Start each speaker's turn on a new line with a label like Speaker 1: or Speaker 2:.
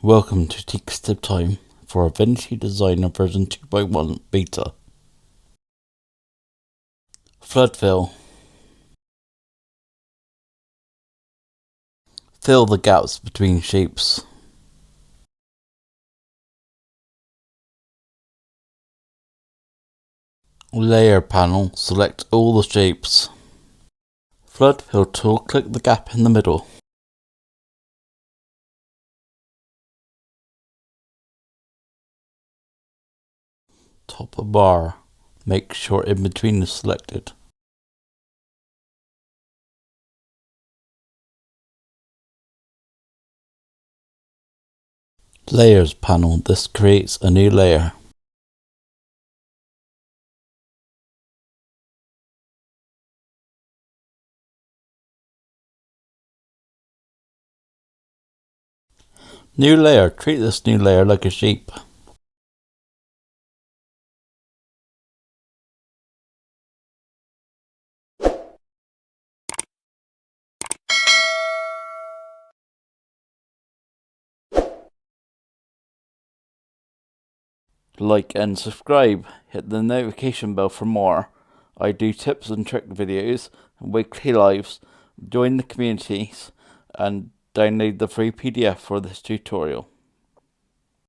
Speaker 1: Welcome to Teeks Tip Time for Affinity Designer version 2.1 beta. Flood fill. Fill the gaps between shapes. Layer panel, select all the shapes. Flood fill tool, click the gap in the middle. Top a bar, make sure in between is selected. Layers panel, this creates a new layer. New layer, treat this new layer like a shape. Like and subscribe, hit the notification bell for more. I do tips and trick videos and weekly lives. Join the communities and download the free PDF for this tutorial.